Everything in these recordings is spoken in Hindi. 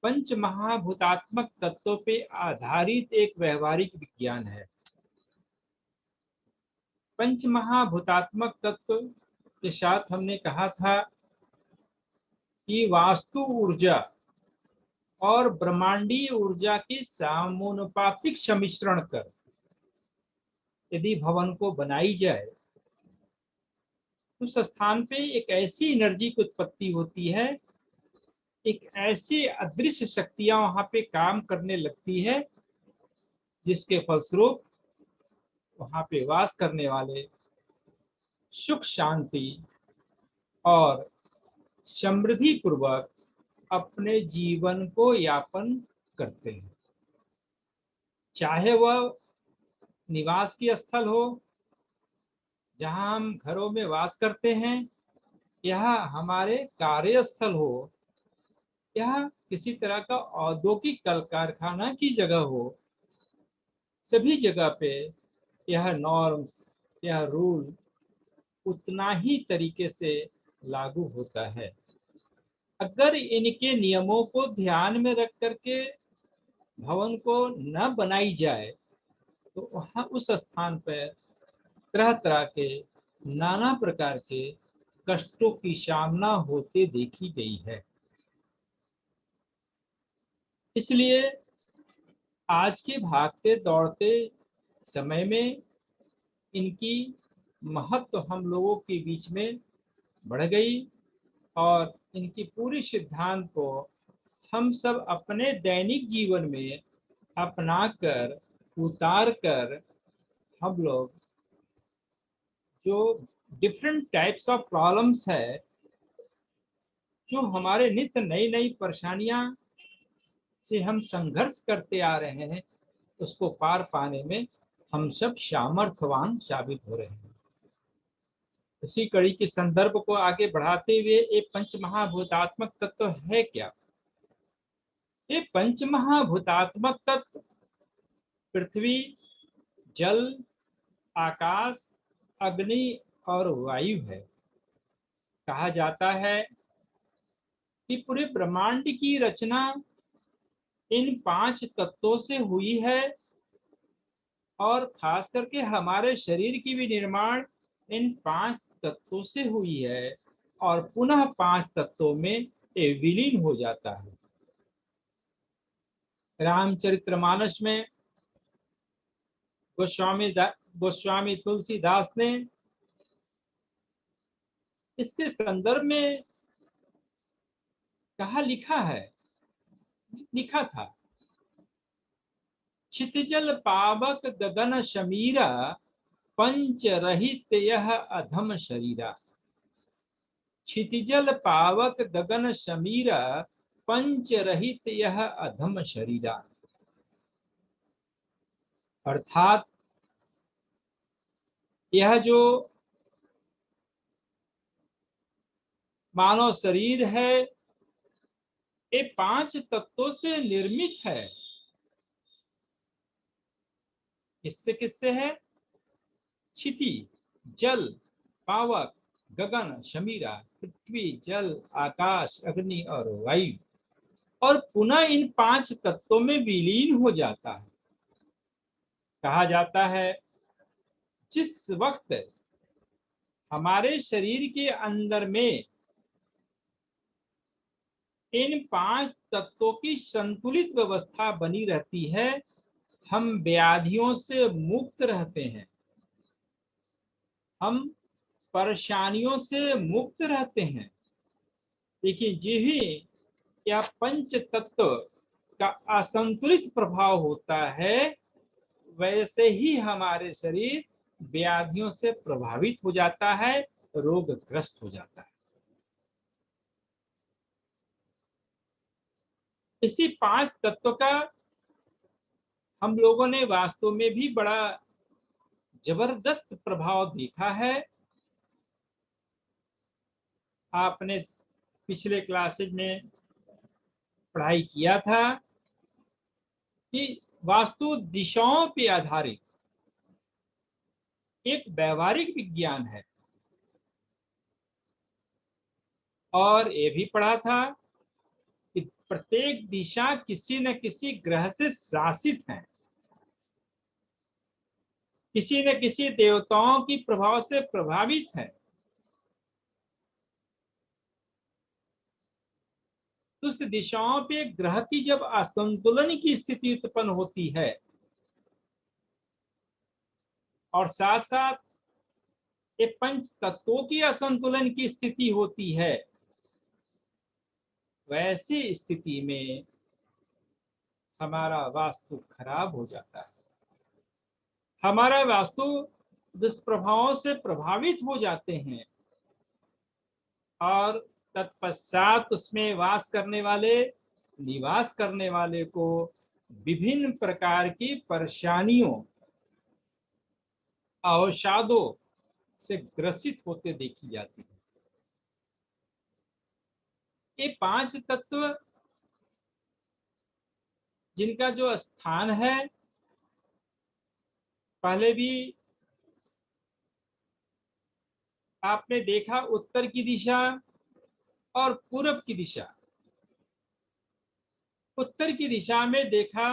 पंच महाभूतात्मक तत्वों पे आधारित एक व्यवहारिक विज्ञान है। पंच महाभूतात्मक तत्व के साथ हमने कहा था कि वास्तु ऊर्जा और ब्रह्मांडीय ऊर्जा की समानुपातिक सम्मिश्रण कर यदि भवन को बनाई जाए, उस स्थान पे एक ऐसी एनर्जी की उत्पत्ति होती है, एक ऐसी अदृश्य शक्तियां वहां पे काम करने लगती है, जिसके फलस्वरूप वहां पे वास करने वाले सुख शांति और समृद्धि पूर्वक अपने जीवन को यापन करते हैं। चाहे वह निवास की स्थल हो, जहां हम घरों में वास करते हैं, यह हमारे कार्यस्थल हो, यह किसी तरह का औद्योगिक कल कारखाना की जगह हो, सभी जगह पे यह नॉर्म्स, यह रूल उतना ही तरीके से लागू होता है। अगर इनके नियमों को ध्यान में रख करके भवन को न बनाई जाए, तो वहाँ उस स्थान पर तरह तरह के नाना प्रकार के कष्टों की सामना होते देखी गई है। इसलिए आज के भागते दौड़ते समय में इनकी महत्व हम लोगों के बीच में बढ़ गई और इनकी पूरी सिद्धांत को हम सब अपने दैनिक जीवन में अपना कर उतार कर हम लोग जो डिफरेंट टाइप्स ऑफ प्रॉब्लम्स है, जो हमारे नित्य नई नई परेशानियां से हम संघर्ष करते आ रहे हैं, उसको पार पाने में हम सब सामर्थ्यवान साबित हो रहे हैं। इसी कड़ी के संदर्भ को आगे बढ़ाते हुए ये पंच महाभूतात्मक तत्व है क्या? ये पंच महाभूतात्मक तत्व पृथ्वी, जल, आकाश, अग्नि और वायु है। कहा जाता है कि पूरे ब्रह्मांड की रचना इन 5 तत्वों से हुई है और खास करके हमारे शरीर की भी निर्माण इन 5 तत्वों से हुई है और पुनः 5 तत्वों में ये विलीन हो जाता है। रामचरितमानस में गोस्वामी तुलसीदास ने इसके संदर्भ में कहा लिखा था, क्षितिजल पावक गगन शमीरा, पंच रहित यह अधम शरीरा। क्षितिजल पावक गगन शमीरा, पंच रहित यह अधम शरीरा। अर्थात यह जो मानव शरीर है, ये 5 तत्वों से निर्मित है। किससे है? क्षिति, जल, पावक, गगन, शमीरा, पृथ्वी, जल, आकाश, अग्नि और वायु, और पुनः इन 5 तत्वों में विलीन हो जाता है। कहा जाता है जिस वक्त हमारे शरीर के अंदर में इन 5 तत्वों की संतुलित व्यवस्था बनी रहती है, हम व्याधियों से मुक्त रहते हैं, हम परेशानियों से मुक्त रहते हैं। लेकिन जो ही यह पंच तत्व का असंतुलित प्रभाव होता है, वैसे ही हमारे शरीर व्याधियों से प्रभावित हो जाता है, रोगग्रस्त हो जाता है। इसी 5 तत्व का हम लोगों ने वास्तव में भी बड़ा जबरदस्त प्रभाव देखा है। आपने पिछले क्लासेज में पढ़ाई किया था कि वास्तु दिशाओं पे आधारित एक व्यवहारिक विज्ञान है, और ये भी पढ़ा था कि प्रत्येक दिशा किसी न किसी ग्रह से शासित है, किसी न किसी देवताओं की प्रभाव से प्रभावित है। तो उस दिशाओं पे ग्रह की जब असंतुलन की स्थिति उत्पन्न होती है और साथ साथ ये पंच तत्वों की असंतुलन की स्थिति होती है, वैसी स्थिति में हमारा वास्तु खराब हो जाता है। हमारा वास्तु दुष्प्रभावों से प्रभावित हो जाते हैं और तत्पश्चात उसमें निवास करने वाले को विभिन्न प्रकार की परेशानियों, अवसादों से ग्रसित होते देखी जाती है। ये पांच तत्व जिनका जो स्थान है, पहले भी आपने देखा, उत्तर की दिशा और पूरब की दिशा। उत्तर की दिशा में देखा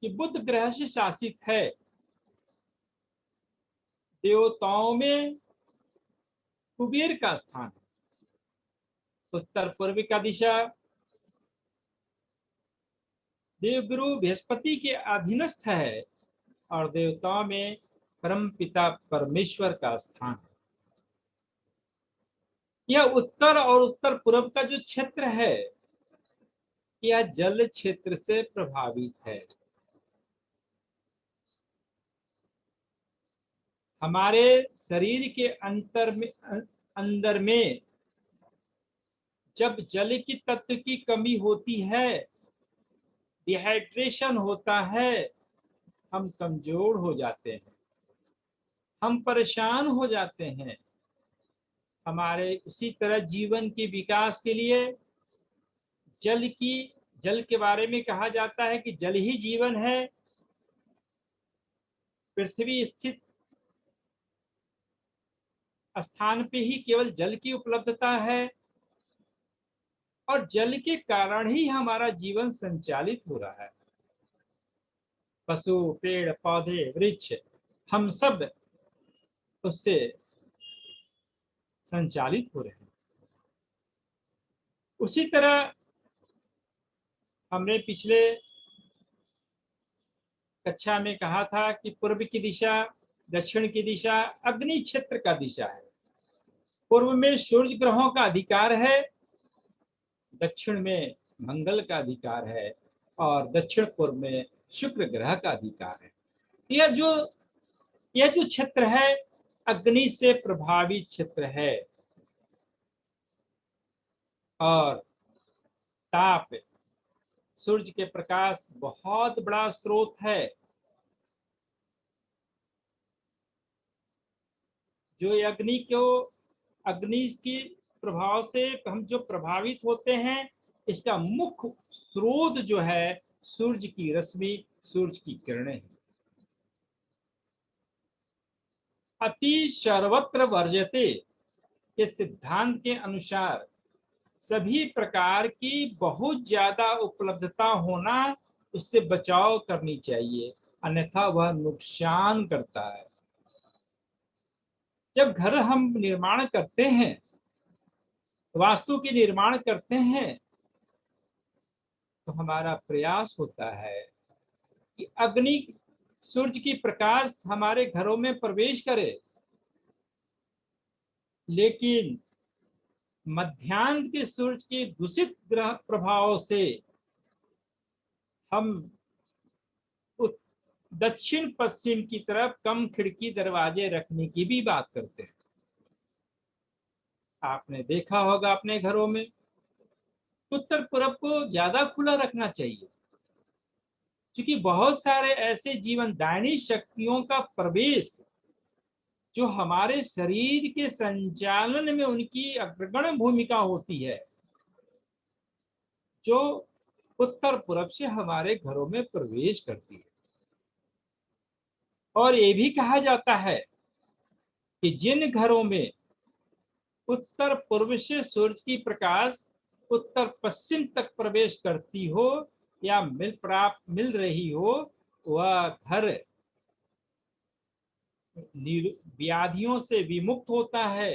कि बुध ग्रह से शासित है, देवताओं में कुबेर का स्थान है। उत्तर पूर्व का दिशा देवगुरु बृहस्पति के अधीनस्थ है और देवताओं में परम पिता परमेश्वर का स्थान है। यह उत्तर और उत्तर पूर्व का जो क्षेत्र है, यह जल क्षेत्र से प्रभावित है। हमारे शरीर के अंदर में जब जल की तत्व की कमी होती है, डिहाइड्रेशन होता है, हम कमजोर हो जाते हैं, हम परेशान हो जाते हैं। हमारे उसी तरह जीवन के विकास के लिए जल के बारे में कहा जाता है कि जल ही जीवन है। पृथ्वी स्थित स्थान पे ही केवल जल की उपलब्धता है और जल के कारण ही हमारा जीवन संचालित हो रहा है। पशु, पेड़ पौधे, वृक्ष, हम सब उससे संचालित हो रहे हैं। उसी तरह हमने पिछले कक्षा में कहा था कि पूर्व की दिशा, दक्षिण की दिशा अग्नि क्षेत्र का दिशा है। पूर्व में सूर्य ग्रहों का अधिकार है, दक्षिण में मंगल का अधिकार है और दक्षिण पूर्व में शुक्र ग्रह का अधिकार है। यह जो क्षेत्र है अग्नि से प्रभावित क्षेत्र है और ताप, सूर्य के प्रकाश बहुत बड़ा स्रोत है। जो अग्नि की प्रभाव से हम जो प्रभावित होते हैं, इसका मुख्य स्रोत जो है सूर्य की रश्मि, सूर्य की किरणें हैं। अति सर्वत्र वर्जते के सिद्धांत के अनुसार सभी प्रकार की बहुत ज्यादा उपलब्धता होना, उससे बचाव करनी चाहिए, अन्यथा वह नुकसान करता है। जब घर हम निर्माण करते हैं, वास्तु की निर्माण करते हैं, तो हमारा प्रयास होता है कि अग्नि, सूर्य की प्रकाश हमारे घरों में प्रवेश करे, लेकिन मध्याह्न के सूर्य के दूषित ग्रह प्रभाव से हम दक्षिण पश्चिम की तरफ कम खिड़की दरवाजे रखने की भी बात करते हैं। आपने देखा होगा अपने घरों में उत्तर पूर्व को ज्यादा खुला रखना चाहिए, क्योंकि बहुत सारे ऐसे जीवनदायिनी शक्तियों का प्रवेश जो हमारे शरीर के संचालन में उनकी अग्रगण्य भूमिका होती है, जो उत्तर पूर्व से हमारे घरों में प्रवेश करती है। और ये भी कहा जाता है कि जिन घरों में उत्तर पूर्व से सूर्य की प्रकाश उत्तर पश्चिम तक प्रवेश करती हो या मिल रही हो, वह घर व्याधियों से विमुक्त होता है,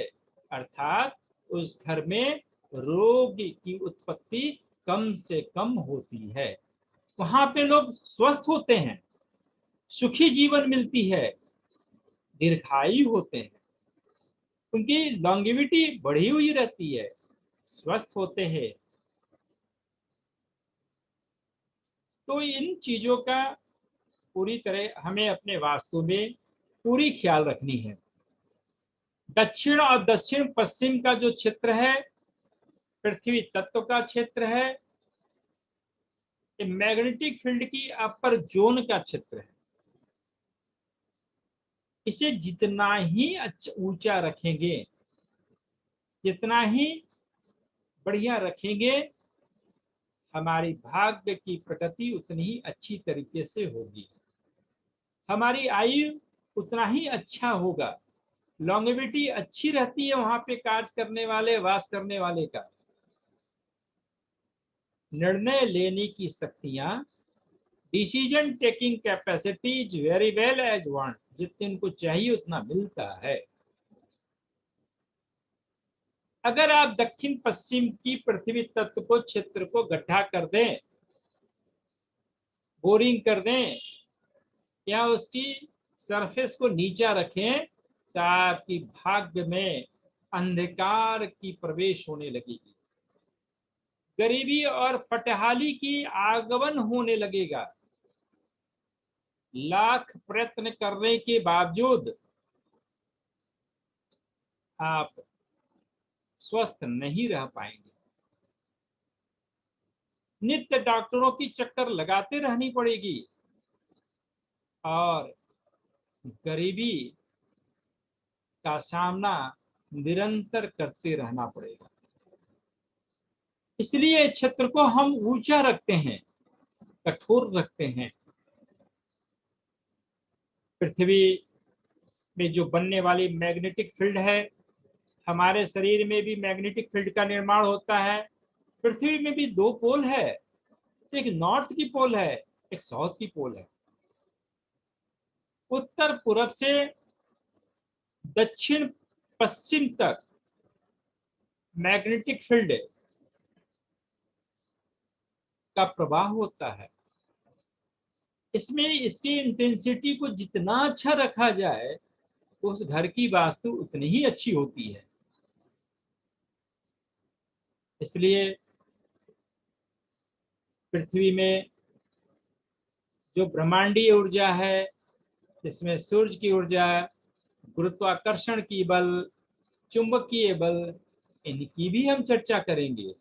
अर्थात उस घर में रोग की उत्पत्ति कम से कम होती है। वहां पे लोग स्वस्थ होते हैं, सुखी जीवन मिलती है, दीर्घायु होते हैं, उनकी लॉन्गेविटी बढ़ी हुई रहती है, स्वस्थ होते हैं। तो इन चीजों का पूरी तरह हमें अपने वास्तु में पूरी ख्याल रखनी है। दक्षिण और दक्षिण पश्चिम का जो क्षेत्र है, पृथ्वी तत्व का क्षेत्र है, ये मैग्नेटिक फील्ड की अपर जोन का क्षेत्र है। इसे जितना ही ऊंचा रखेंगे, जितना ही बढ़िया रखेंगे, हमारी भाग्य की प्रगति उतनी ही अच्छी तरीके से होगी, हमारी आयु उतना ही अच्छा होगा, लॉन्गेविटी अच्छी रहती है वहां पे कार्य करने वाले, वास करने वाले का। निर्णय लेने की शक्तियां, decision taking capacity is very well as wants, जितने उनको चाहिए उतना मिलता है। अगर आप दक्षिण पश्चिम की पृथ्वी तत्व को क्षेत्र को गड्ढा कर दें, बोरिंग कर दें, या उसकी सरफेस को नीचा रखें, तो आपकी भाग्य में अंधकार की प्रवेश होने लगेगी, गरीबी और फटहाली की आगमन होने लगेगा। लाख प्रयत्न करने के बावजूद आप स्वस्थ नहीं रह पाएंगे, नित्य डॉक्टरों की चक्कर लगाते रहनी पड़ेगी और गरीबी का सामना निरंतर करते रहना पड़ेगा। इसलिए क्षेत्र को हम ऊंचा रखते हैं, कठोर रखते हैं। पृथ्वी में जो बनने वाली मैग्नेटिक फील्ड है, हमारे शरीर में भी मैग्नेटिक फील्ड का निर्माण होता है। पृथ्वी में भी दो पोल है, एक नॉर्थ की पोल है, एक साउथ की पोल है। उत्तर पूर्व से दक्षिण पश्चिम तक मैग्नेटिक फील्ड का प्रवाह होता है। इसमें इसकी इंटेंसिटी को जितना अच्छा रखा जाए, तो उस घर की वास्तु उतनी ही अच्छी होती है। इसलिए पृथ्वी में जो ब्रह्मांडीय ऊर्जा है, इसमें सूर्य की ऊर्जा, गुरुत्वाकर्षण की बल, चुंबकीय बल, इनकी भी हम चर्चा करेंगे।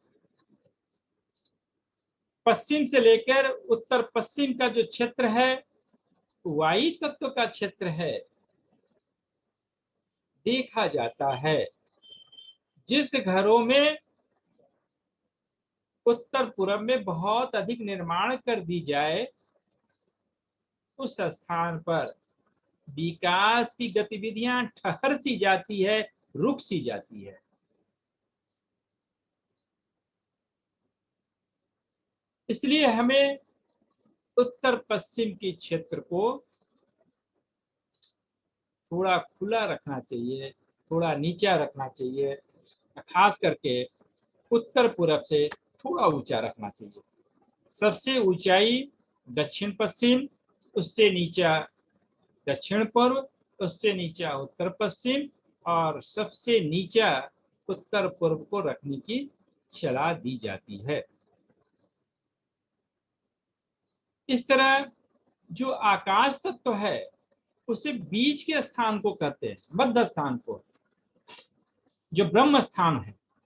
पश्चिम से लेकर उत्तर पश्चिम का जो क्षेत्र है, वायु तत्व का क्षेत्र है। देखा जाता है जिस घरों में उत्तर पूर्व में बहुत अधिक निर्माण कर दी जाए, उस स्थान पर विकास की गतिविधियां ठहर सी जाती है, रुक सी जाती है। इसलिए हमें उत्तर पश्चिम के क्षेत्र को थोड़ा खुला रखना चाहिए, थोड़ा नीचा रखना चाहिए, खास करके उत्तर पूर्व से थोड़ा ऊंचा रखना चाहिए। सबसे ऊंचाई दक्षिण पश्चिम, उससे नीचा दक्षिण पूर्व, उससे नीचा उत्तर पश्चिम, और सबसे नीचा उत्तर पूर्व को रखने की सलाह दी जाती है। इस तरह जो आकाश तत्व है, उसे बीच के स्थान को कहते हैं, मध्य स्थान को, जो ब्रह्म स्थान है।